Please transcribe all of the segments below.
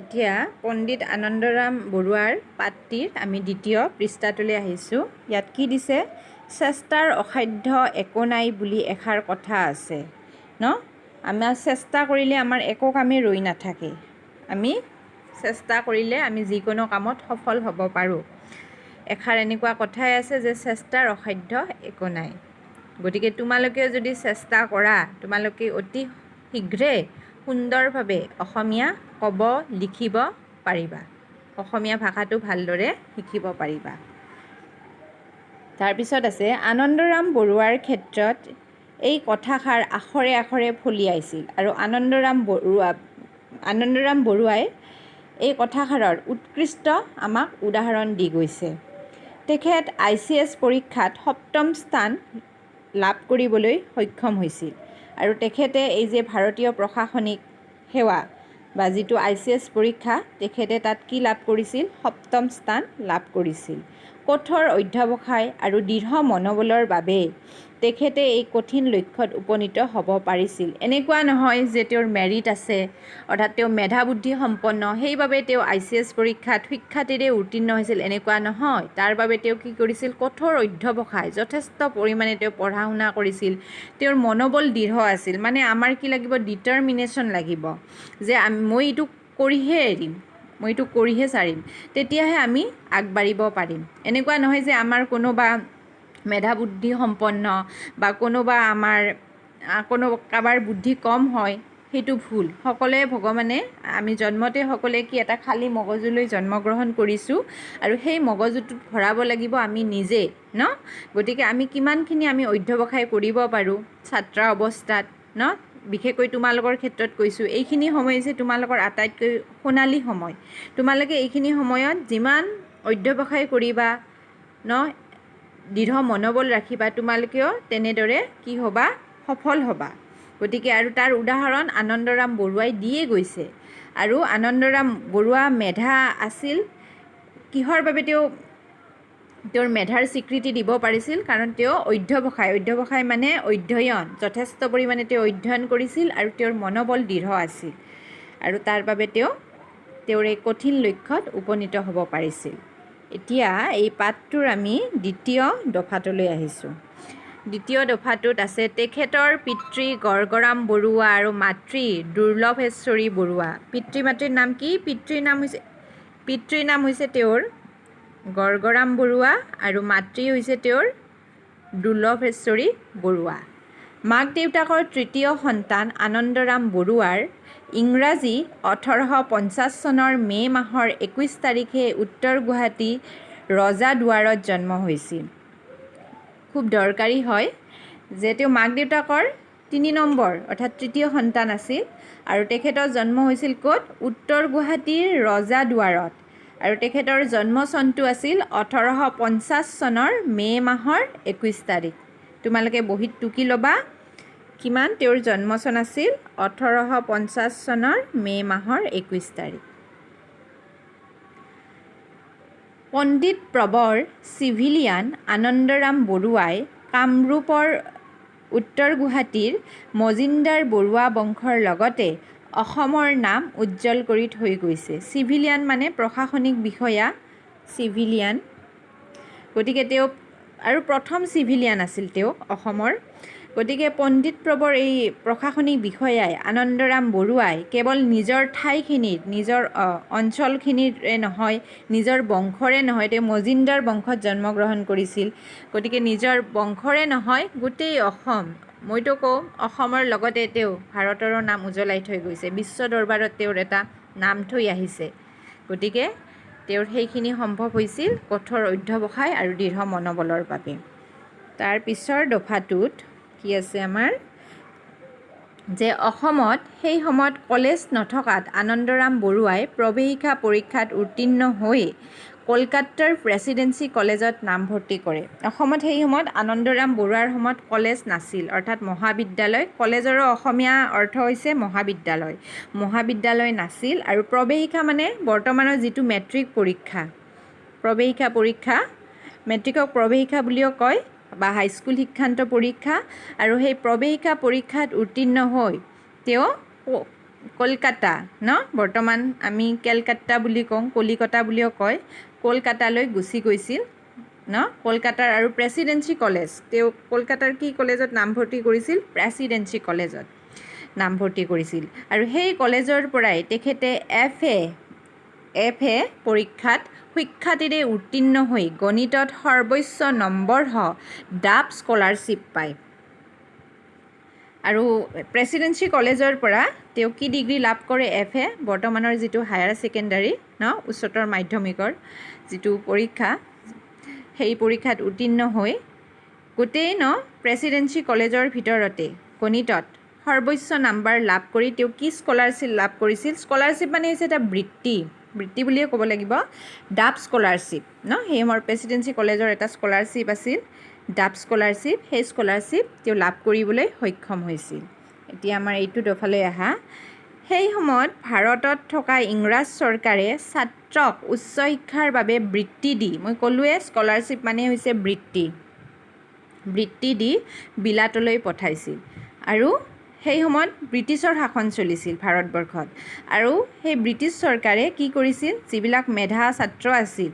এতিয়া পণ্ডিত আনন্দৰাম বৰুৱাৰ পাঠটিৰ আমি দ্বিতীয় পৃষ্ঠাটোলৈ আহিছোঁ। ইয়াত কি দিছে? চেষ্টাৰ অসাধ্য একো নাই বুলি এষাৰ কথা আছে ন। আমাৰ চেষ্টা কৰিলে আমাৰ একো কামেই ৰৈ নাথাকে। আমি চেষ্টা কৰিলে আমি যিকোনো কামত সফল হ'ব পাৰোঁ। এষাৰ এনেকুৱা কথাই আছে যে চেষ্টাৰ অসাধ্য একো নাই। গতিকে তোমালোকেও যদি চেষ্টা কৰা, তোমালোকে অতি শীঘ্ৰে সুন্দৰভাৱে অসমীয়া ক'ব লিখিব পাৰিবা। অসমীয়া ভাষাটো ভালদৰে শিকিব পাৰিবা। তাৰপিছত আছে আনন্দৰাম বৰুৱাৰ ক্ষেত্ৰত এই কথাষাৰ আখৰে আখৰে ফলিয়াইছিল আৰু আনন্দৰাম বৰুৱাই এই কথাষাৰৰ উৎকৃষ্ট আমাক উদাহৰণ দি গৈছে। তেখেত ICS পৰীক্ষাত 7ম স্থান লাভ কৰিবলৈ সক্ষম হৈছিল আৰু তেখেতে এই যে ভাৰতীয় প্ৰশাসনিক সেৱা বা যিটো ICS পৰীক্ষা, তেখেতে তাত কি লাভ কৰিছিল? 7ম স্থান লাভ কৰিছিল। কঠোৰ অধ্যৱসায় আৰু দৃঢ় মনোবলৰ বাবে তেখেতে এই কঠিন লক্ষ্যত উপনীত হ'ব পাৰিছিল। এনেকুৱা নহয় যে তেওঁৰ মেৰিট আছে, অৰ্থাৎ তেওঁ মেধা বুদ্ধি সম্পন্ন, সেইবাবে তেওঁ ICS পৰীক্ষাত সুখ্যাতিৰে উত্তীৰ্ণ হৈছিল, এনেকুৱা নহয়। তাৰ বাবে তেওঁ কি কৰিছিল? কঠোৰ অধ্যৱসায়, যথেষ্ট পৰিমাণে তেওঁ পঢ়া শুনা কৰিছিল। তেওঁৰ মনোবল দৃঢ় আছিল। মানে আমাৰ কি লাগিব? ডিটাৰমিনেশ্যন লাগিব যে মই এইটো কৰিহে এৰিম, মই এইটো কৰিহে চাৰিম, তেতিয়াহে আমি আগবাঢ়িব পাৰিম। এনেকুৱা নহয় যে আমাৰ কোনোবা মেধা বুদ্ধি সম্পন্ন বা কাৰোবাৰ বুদ্ধি কম হয়, সেইটো ভুল। সকলোৱে ভগৱানে আমি জন্মতে সকলোৱে কি এটা খালী মগজুলৈ জন্মগ্ৰহণ কৰিছোঁ আৰু সেই মগজুটোত ভৰাব লাগিব আমি নিজে ন। গতিকে আমি কিমানখিনি আমি অধ্যৱসায় কৰিব পাৰোঁ ছাত্ৰ অৱস্থাত ন। বিশেষকৈ তোমালোকৰ ক্ষেত্ৰত কৈছোঁ, এইখিনি সময় হৈছে তোমালোকৰ আটাইতকৈ সোণালী সময়। তোমালোকে এইখিনি সময়ত যিমান অধ্যৱসায় কৰিবা ন, দৃঢ় মনোবল ৰাখিবা, তোমালোকেও তেনেদৰে কি হ'বা? সফল হ'বা। গতিকে আৰু তাৰ উদাহৰণ আনন্দৰাম বৰুৱাই দিয়ে গৈছে। আৰু আনন্দৰাম বৰুৱা মেধা আছিল কিহৰ বাবে তেওঁৰ মেধাৰ স্বীকৃতি দিব পাৰিছিল? কাৰণ তেওঁ অধ্যৱসায় মানে অধ্যয়ন, যথেষ্ট পৰিমাণে তেওঁ অধ্যয়ন কৰিছিল আৰু তেওঁৰ মনোবল দৃঢ় আছিল আৰু তাৰ বাবে তেওঁৰ এই কঠিন লক্ষ্যত উপনীত হ'ব পাৰিছিল। এতিয়া এই পাঠটোৰ আমি দ্বিতীয় দফাটোলৈ আহিছোঁ। দ্বিতীয় দফাটোত আছে তেখেতৰ পিতৃ গড়গৰাম বৰুৱা আৰু মাতৃ দুৰ্লভেশ্বৰী বৰুৱা। পিতৃ মাতৃৰ নাম কি? পিতৃৰ নাম হৈছে তেওঁৰ গড়গৰাম বৰুৱা আৰু মাতৃ হৈছে তেওঁৰ দুৰ্লভেশ্বৰী বৰুৱা। মাক দেউতাকৰ তৃতীয় সন্তান আনন্দৰাম বৰুৱাৰ ইংৰাজী 1850 চনৰ মে' মাহৰ 21 তাৰিখে উত্তৰ গুৱাহাটী ৰজাদুৱাৰত জন্ম হৈছিল। খুব দৰকাৰী হয় যে তেওঁ মাক দেউতাকৰ 3 নম্বৰ অৰ্থাৎ তৃতীয় সন্তান আছিল আৰু তেখেতৰ জন্ম হৈছিল ক'ত? উত্তৰ গুৱাহাটীৰ ৰজাদুৱাৰত। আৰু তেখেতৰ জন্ম চনটো আছিল 1850 চনৰ মে' মাহৰ 21 তাৰিখ। তোমালোকে বহীত টুকি ল'বা কিমান তেওঁৰ জন্ম চন আছিল? 1850 চনৰ মে' মাহৰ 21 তাৰিখ। পণ্ডিত প্ৰবৰ চিভিলিয়ান আনন্দৰাম বৰুৱাই কামৰূপৰ উত্তৰ গুৱাহাটীৰ মজিন্দৰ বৰুৱা বংশৰ লগতে অসমৰ নাম উজ্জ্বল কৰি থৈ গৈছে। চিভিলিয়ান মানে প্ৰশাসনিক বিষয়া, চিভিলিয়ান। গতিকে তেওঁ আৰু প্ৰথম চিভিলিয়ান আছিল তেওঁ অসমৰ। গতিকে পণ্ডিত প্ৰবৰ এই প্ৰশাসনিক বিষয়াই আনন্দৰাম বৰুৱাই কেৱল নিজৰ ঠাইখিনিত, নিজৰ অঞ্চলখিনিৰে নহয়, নিজৰ বংশৰে নহয়, তেওঁ মজিন্দৰ বংশত জন্মগ্ৰহণ কৰিছিল। গতিকে নিজৰ বংশৰে নহয়, গোটেই অসম, মইতো কওঁ অসমৰ লগতে তেওঁ ভাৰতৰো নাম উজ্বলাই থৈ গৈছে। বিশ্ব দৰবাৰত তেওঁৰ এটা নাম থৈ আহিছে। গতিকে তেওঁৰ সেইখিনি সম্ভৱ হৈছিল কঠোৰ অধ্যৱসায় আৰু দৃঢ় মনোবলৰ বাবে। তাৰ পিছৰ দফাটোত কি আছে আমাৰ? যে অসমত সেই সময়ত কলেজ নথকাত আনন্দৰাম বৰুৱাই প্ৰৱেশিকা পৰীক্ষাত উত্তীৰ্ণ হৈ কলকাতাৰ প্ৰেছিডেন্সি কলেজত নামভৰ্তি কৰে। অসমত সেই সময়ত আনন্দৰাম বৰুৱাৰ সময়ত কলেজ নাছিল, অৰ্থাৎ মহাবিদ্যালয়। কলেজৰো অসমীয়া অৰ্থ হৈছে মহাবিদ্যালয়। মহাবিদ্যালয় নাছিল আৰু প্ৰৱেশিকা মানে বৰ্তমানৰ যিটো মেট্ৰিক পৰীক্ষা, প্ৰৱেশিকা পৰীক্ষা, মেট্ৰিকক প্ৰৱেশিকা বুলিও কয় বা হাইস্কুল শিক্ষান্ত পৰীক্ষা। আৰু সেই প্ৰৱেশিকা পৰীক্ষাত উত্তীৰ্ণ হৈ তেওঁ কলকাতা ন বৰ্তমান আমি কেলকাতা বুলি কওঁ, কলিকতা বুলিও কয়, কলকাতালৈ গুচি গৈছিল ন। কলকাতাৰ আৰু প্ৰেচিডেঞ্চি কলেজ, তেওঁ কলকাতাৰ কি কলেজত নামভৰ্তি কৰিছিল? প্ৰেচিডেঞ্চি কলেজত নামভৰ্তি কৰিছিল। আৰু সেই কলেজৰ পৰাই তেখেতে এফ এ পৰীক্ষাত সুখ্যাতিৰে উত্তীৰ্ণ হৈ গণিতত সৰ্বোচ্চ নম্বৰসহ ডাব স্কলাৰশ্বিপ পায়। আৰু প্ৰেচিডেঞ্চি কলেজৰ পৰা তেওঁ কি ডিগ্ৰী লাভ কৰে? এফ এ, বৰ্তমানৰ যিটো হায়াৰ ছেকেণ্ডাৰী ন, উচ্চতৰ মাধ্যমিকৰ যিটো পৰীক্ষা, সেই পৰীক্ষাত উত্তীৰ্ণ হৈ গোটেই ন প্ৰেচিডেঞ্চি কলেজৰ ভিতৰতে গণিতত সৰ্বোচ্চ নাম্বাৰ লাভ কৰি তেওঁ কি স্কলাৰশ্বিপ লাভ কৰিছিল? স্কলাৰশ্বিপ মানে হৈছে এটা বৃত্তি বুলিয়ে ক'ব লাগিব, ডাব স্কলাৰশ্বিপ ন। সেই আমাৰ প্ৰেচিডেঞ্চি কলেজৰ এটা স্কলাৰশ্বিপ আছিল, ডাব স্কলাৰশ্বিপ। সেই স্কলাৰশ্বিপ তেওঁ লাভ কৰিবলৈ সক্ষম হৈছিল। এতিয়া আমাৰ এইটো দফালৈ আহা। সেই সময়ত ভাৰতত থকা ইংৰাজ চৰকাৰে ছাত্ৰক উচ্চ শিক্ষাৰ বাবে বৃত্তি দি, মই ক'লোৱে স্কলাৰশ্বিপ মানে হৈছে বৃত্তি দি বিলাতলৈ পঠাইছিল। আৰু সেই সময়ত ব্ৰিটিছৰ শাসন চলিছিল ভাৰতবৰ্ষত। আৰু সেই ব্ৰিটিছ চৰকাৰে কি কৰিছিল? যিবিলাক মেধা ছাত্ৰ আছিল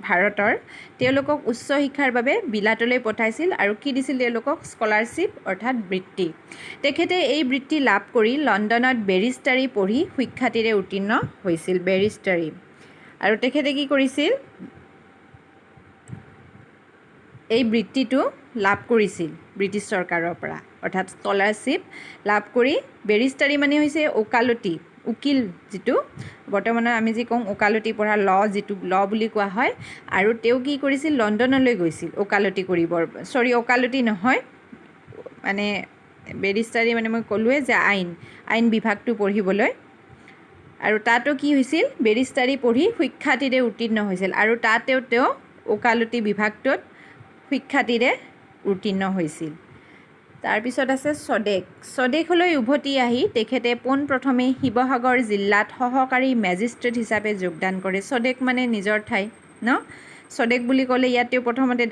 ভাৰতৰ, তেওঁলোকক উচ্চ শিক্ষাৰ বাবে বিলাতলৈ পঠাইছিল আৰু কি দিছিল তেওঁলোকক? স্কলাৰশ্বিপ অৰ্থাৎ বৃত্তি। তেখেতে এই বৃত্তি লাভ কৰি লণ্ডনত বেৰিষ্টাৰী পঢ়ি সুখ্যাতিৰে উত্তীৰ্ণ হৈছিল, বেৰিষ্টাৰী। আৰু তেখেতে কি কৰিছিল? এই বৃত্তিটো লাভ কৰিছিল ব্ৰিটিছ চৰকাৰৰ পৰা, অৰ্থাৎ স্কলাৰশ্বিপ লাভ কৰি বেৰিষ্টাৰী মানে হৈছে ওকালতি, উকিল যিটো বৰ্তমানৰ আমি যি কওঁ ওকালতি পঢ়া, যিটো বুলি কোৱা হয়। আৰু তেওঁ কি কৰিছিল? লণ্ডনলৈ গৈছিল ওকালতি কৰিবৰ, ওকালতি নহয় মানে বেৰিষ্টাৰী মানে মই ক'লোৱে যে আইন বিভাগটো পঢ়িবলৈ। আৰু তাতো কি হৈছিল? বেৰিষ্টাৰী পঢ়ি সুখ্যাতিৰে উত্তীৰ্ণ হৈছিল। আৰু তাতেও তেওঁ ওকালতি বিভাগটোত সুখ্যাতিৰে উত্তীৰ্ণ হৈছিল। তাৰপিছত আছে স্বদেশলৈ উভতি আহি তেখেতে পোনপ্ৰথমে শিৱসাগৰ জিলাত সহকাৰী মেজিষ্ট্ৰেট হিচাপে যোগদান কৰে। স্বদেশ মানে নিজৰ ঠাই ন। স্বদেশ বুলি ক'লে ইয়াত তেওঁ প্ৰথমতে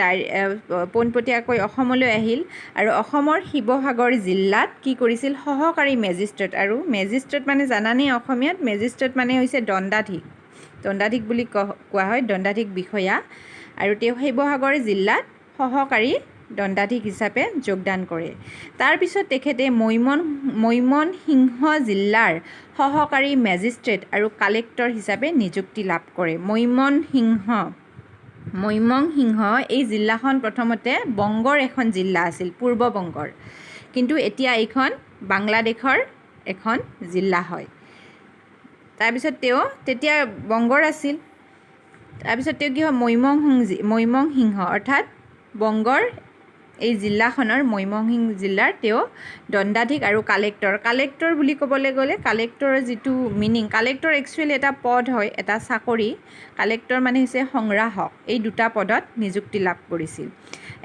পোনপটীয়াকৈ অসমলৈ আহিল আৰু অসমৰ শিৱসাগৰ জিলাত কি কৰিছিল? সহকাৰী মেজিষ্ট্ৰেট। আৰু মেজিষ্ট্ৰেট মানে জানানে অসমীয়াত? মেজিষ্ট্ৰেট মানে হৈছে দণ্ডাধীশ বুলি কোৱা হয়, দণ্ডাধীশ বিষয়া। আৰু তেওঁ শিৱসাগৰ জিলাত সহকাৰী দণ্ডাধীশ হিচাপে যোগদান কৰে। তাৰপিছত তেখেতে মৈমনসিংহ জিলাৰ সহকাৰী মেজিষ্ট্ৰেট আৰু কালেক্টৰ হিচাপে নিযুক্তি লাভ কৰে। মৈমনসিংহ এই জিলাখন প্ৰথমতে বংগৰ এখন জিলা আছিল, পূৰ্ব বংগৰ, কিন্তু এতিয়া এইখন বাংলাদেশৰ এখন জিলা হয়। তাৰপিছত তেওঁ তেতিয়া বংগৰ আছিল। তাৰপিছত তেওঁ কি হয়? মৈমনসিংহ অৰ্থাৎ বংগৰ এই জিলাখনৰ মৈমনসিংহ জিলাৰ তেওঁ দণ্ডাধীশ আৰু কালেক্টৰ বুলি ক'বলৈ গ'লে কালেক্টৰৰ যিটো মিনিং, কালেক্টৰ একচুৱেলি এটা পদ হয়, এটা চাকৰি। কালেক্টৰ মানে হৈছে সংগ্ৰাহক। এই দুটা পদত নিযুক্তি লাভ কৰিছিল।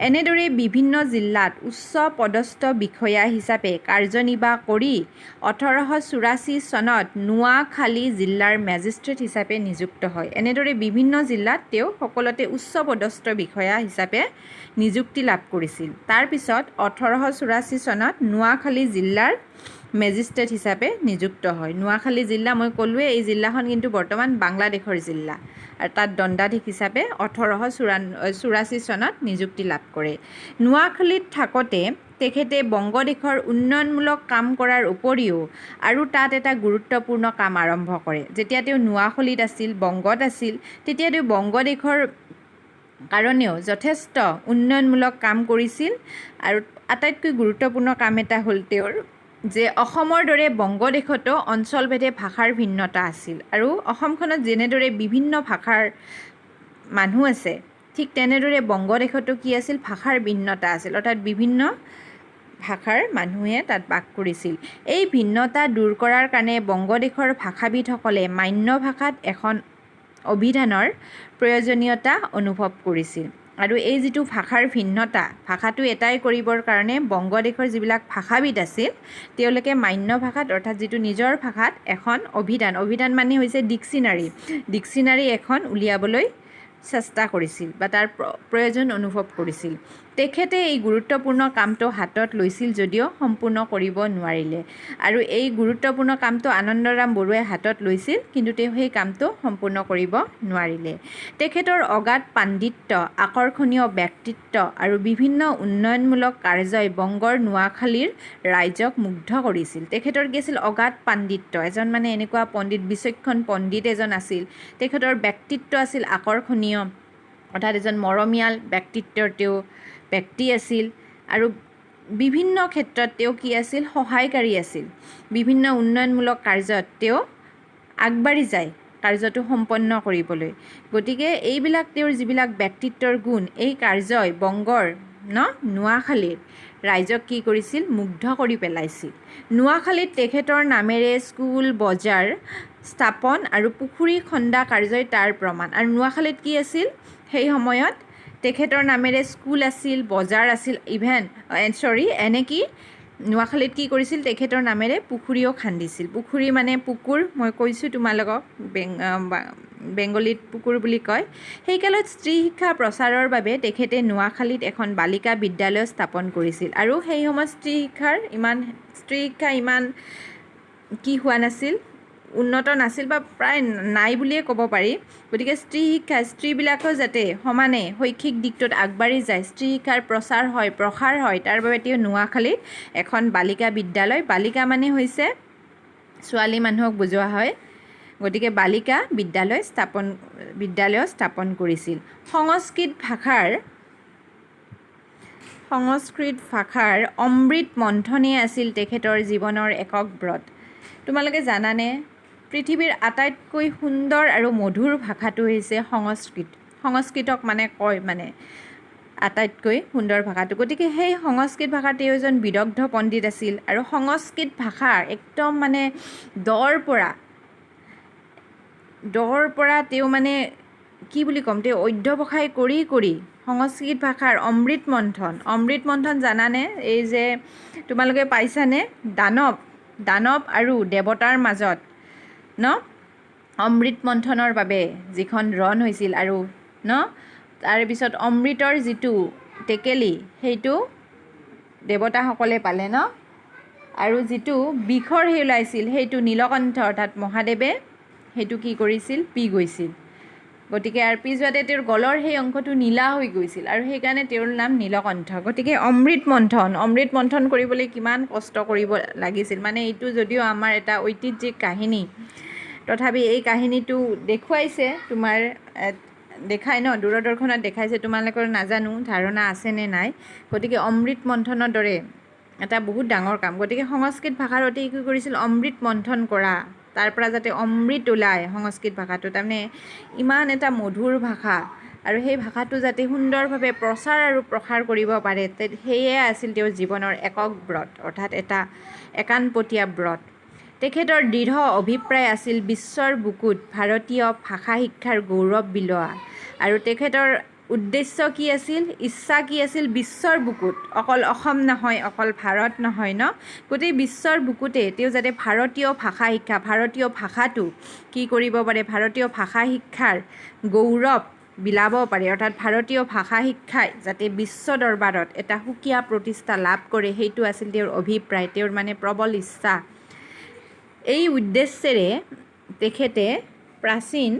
এনেদৰে বিভিন্ন জিলাত উচ্চ পদস্থ বিষয়া হিচাপে কাৰ্যনিৰ্বাহ কৰি 1884 চনত নোয়াখালী জিলাৰ মেজিষ্ট্ৰেট হিচাপে নিযুক্ত হয়। এনেদৰে বিভিন্ন জিলাত তেওঁ সকলোতে উচ্চ পদস্থ বিষয়া হিচাপে নিযুক্তি লাভ কৰিছিল। তাৰপিছত 1884 চনত নোয়াখালী জিলাৰ মেজিষ্ট্ৰেট হিচাপে নিযুক্ত হয়। নোয়াখালী জিলা মই ক'লোৱে, এই জিলাখন কিন্তু বৰ্তমান বাংলাদেশৰ জিলা। আৰু তাত দণ্ডাধীশ হিচাপে 1884 চনত নিযুক্তি লাভ কৰে। নোয়াখালীত থাকোঁতে তেখেতে বংগদেশৰ উন্নয়নমূলক কাম কৰাৰ উপৰিও আৰু তাত এটা গুৰুত্বপূৰ্ণ কাম আৰম্ভ কৰে। যেতিয়া তেওঁ নোয়াখালীত আছিল, বংগত আছিল, তেতিয়া তেওঁ বংগদেশৰ কাৰণেও যথেষ্ট উন্নয়নমূলক কাম কৰিছিল। আৰু আটাইতকৈ গুৰুত্বপূৰ্ণ কাম এটা হ'ল তেওঁৰ যে অসমৰ দৰে বংগদেশতো অঞ্চলভেদে ভাষাৰ ভিন্নতা আছিল। আৰু অসমখনত যেনেদৰে বিভিন্ন ভাষাৰ মানুহ আছে, ঠিক তেনেদৰে বংগদেশতো কি আছিল? ভাষাৰ ভিন্নতা আছিল, অৰ্থাৎ বিভিন্ন ভাষাৰ মানুহে তাত বাস কৰিছিল। এই ভিন্নতা দূৰ কৰাৰ কাৰণে বংগদেশৰ ভাষাবিদসকলে মান্য ভাষাত এখন অভিধানৰ প্ৰয়োজনীয়তা অনুভৱ কৰিছিল। আৰু এই যিটো ভাষাৰ ভিন্নতা, ভাষাটো এটাই কৰিবৰ কাৰণে বংগদেশৰ যিবিলাক ভাষাবিদ আছিল, তেওঁলোকে মান্য ভাষাত অৰ্থাৎ যিটো নিজৰ ভাষাত এখন অভিধান মানে হৈছে ডিকচিনাৰী এখন উলিয়াবলৈ চেষ্টা কৰিছিল বা তাৰ প্ৰয়োজন অনুভৱ কৰিছিল। তেখেতে এই গুৰুত্বপূৰ্ণ কামটো হাতত লৈছিল যদিও সম্পূৰ্ণ কৰিব নোৱাৰিলে আৰু এই গুৰুত্বপূৰ্ণ কামটো আনন্দৰাম বৰুৱাই হাতত লৈছিল কিন্তু তেওঁ সেই কামটো সম্পূৰ্ণ কৰিব নোৱাৰিলে। তেখেতৰ অগাধ পাণ্ডিত্য, আকৰ্ষণীয় ব্যক্তিত্ব আৰু বিভিন্ন উন্নয়নমূলক কাৰ্যই বংগৰ নোৱাখালীৰ ৰাইজক মুগ্ধ কৰিছিল। তেখেতৰ কি আছিল? অগাধ পাণ্ডিত্য, এজন মানে এনেকুৱা পণ্ডিত, বিচক্ষণ পণ্ডিত এজন আছিল। তেখেতৰ ব্যক্তিত্ব আছিল আকৰ্ষণীয়, অৰ্থাৎ এজন মৰমীয়াল ব্যক্তিত্বৰ তেওঁ ব্যক্তি আছিল আৰু বিভিন্ন ক্ষেত্ৰত তেওঁ কি আছিল? সহায়কাৰী আছিল। বিভিন্ন উন্নয়নমূলক কাৰ্যত তেওঁ আগবাঢ়ি যায় কাৰ্যটো সম্পন্ন কৰিবলৈ। গতিকে এইবিলাক তেওঁৰ যিবিলাক ব্যক্তিত্বৰ গুণ, এই কাৰ্যই বংগৰ নোৱাখালীৰ ৰাইজক কি কৰিছিল? মুগ্ধ কৰি পেলাইছিল। নোৱাখালীত তেখেতৰ নামেৰে স্কুল, বজাৰ স্থাপন আৰু পুখুৰী খন্দা কাৰ্যই তাৰ প্ৰমাণ। আৰু নোৱাখালীত কি আছিল? সেই সময়ত তেখেতৰ নামেৰে স্কুল আছিল, বজাৰ আছিল, এনেকি নোৱাখালীত কি কৰিছিল? তেখেতৰ নামেৰে পুখুৰীও খান্দিছিল। পুখুৰী মানে পুকুৰ, মই কৈছোঁ তোমালোকক, বেংগলীত পুকুৰ বুলি কয়। সেই কালত স্ত্ৰী শিক্ষা প্ৰচাৰৰ বাবে তেখেতে নোৱাখালীত এখন বালিকা বিদ্যালয় স্থাপন কৰিছিল আৰু সেই সময়ত স্ত্ৰী শিক্ষা ইমান কি হোৱা নাছিল? উন্নত নাছিল বা প্ৰায় নাই বুলিয়ে ক'ব পাৰি। গতিকে স্ত্ৰীবিলাকেও যাতে সমানে শৈক্ষিক দিশটোত আগবাঢ়ি যায়, স্ত্ৰী শিক্ষাৰ প্ৰচাৰ হয়, প্ৰসাৰ হয়, তাৰ বাবে তেওঁ নোৱাখালীত এখন বালিকা বিদ্যালয়, বালিকা মানে হৈছে ছোৱালী মানুহক বুজোৱা হয়, গতিকে বালিকা বিদ্যালয় স্থাপন কৰিছিল। সংস্কৃত ভাষাৰ অমৃত মন্থনেই আছিল তেখেতৰ জীৱনৰ একক ব্ৰত। তোমালোকে জানানে? পৃথিৱীৰ আটাইতকৈ সুন্দৰ আৰু মধুৰ ভাষাটো হৈছে সংস্কৃত। সংস্কৃতক কয় আটাইতকৈ সুন্দৰ ভাষাটো। গতিকে সেই সংস্কৃত ভাষাৰ তেওঁ এজন বিদগ্ধ পণ্ডিত আছিল আৰু সংস্কৃত ভাষা একদম দৰ পৰা তেওঁ কি বুলি ক'ম, তেওঁ অধ্যৱসায় কৰি সংস্কৃত ভাষাৰ অমৃত মন্থন জানানে? এই যে তোমালোকে পাইছানে? দানৱ আৰু দেৱতাৰ মাজত অমৃত মন্থনৰ বাবে যিখন ৰণ হৈছিল আৰু তাৰপিছত অমৃতৰ যিটো টেকেলি সেইটো দেৱতাসকলে পালে আৰু যিটো বিষৰ ওলাইছিল সেইটো নীলকণ্ঠ অৰ্থাৎ মহাদেৱে সেইটো কি কৰিছিল? পি গৈছিল। গতিকে আৰু পি যোৱাতে তেওঁৰ গলৰ সেই অংশটো নীলা হৈ গৈছিল আৰু সেইকাৰণে তেওঁৰ নাম নীলকণ্ঠ। গতিকে অমৃত মন্থন কৰিবলৈ কিমান কষ্ট কৰিব লাগিছিল। এইটো যদিও আমাৰ এটা ঐতিহ্যিক কাহিনী, তথাপি এই কাহিনীটো দেখুৱাইছে, দেখাই দূৰদৰ্শনত দেখাইছে, তোমালোকৰ নাজানো ধাৰণা আছেনে নাই। গতিকে অমৃত মন্থনৰ দৰে এটা বহুত ডাঙৰ কাম। গতিকে সংস্কৃত ভাষাৰ অতি কি কৰিছিল? অমৃত মন্থন কৰা, তাৰ পৰা যাতে অমৃত ওলায় সংস্কৃত ভাষাটো, ইমান এটা মধুৰ ভাষা আৰু সেই ভাষাটো যাতে সুন্দৰভাৱে প্ৰচাৰ আৰু প্ৰসাৰ কৰিব পাৰে, সেয়ে আছিল তেওঁৰ জীৱনৰ একক ব্ৰত, অৰ্থাৎ এটা একানপতীয়া ব্ৰত। তেখেতৰ দৃঢ় অভিপ্ৰায় আছিল বিশ্বৰ বুকুত ভাৰতীয় ভাষা শিক্ষাৰ গৌৰৱ বিলোৱা আৰু তেখেতৰ উদ্দেশ্য কি আছিল? ইচ্ছা কি আছিল? বিশ্বৰ বুকুত, অকল অসম নহয়, অকল ভাৰত নহয় গোটেই বিশ্বৰ বুকুতে তেওঁ যাতে ভাৰতীয় ভাষা শিক্ষা, ভাৰতীয় ভাষাটো কি কৰিব পাৰে? ভাৰতীয় ভাষা শিক্ষাৰ গৌৰৱ বিলাব পাৰে, অৰ্থাৎ ভাৰতীয় ভাষা শিক্ষাই যাতে বিশ্ব দৰবাৰত এটা সুকীয়া প্ৰতিষ্ঠা লাভ কৰে, সেইটো আছিল তেওঁৰ অভিপ্ৰায়, তেওঁৰ প্ৰবল ইচ্ছা। এই উদ্দেশ্যেৰে তেখেতে প্ৰাচীন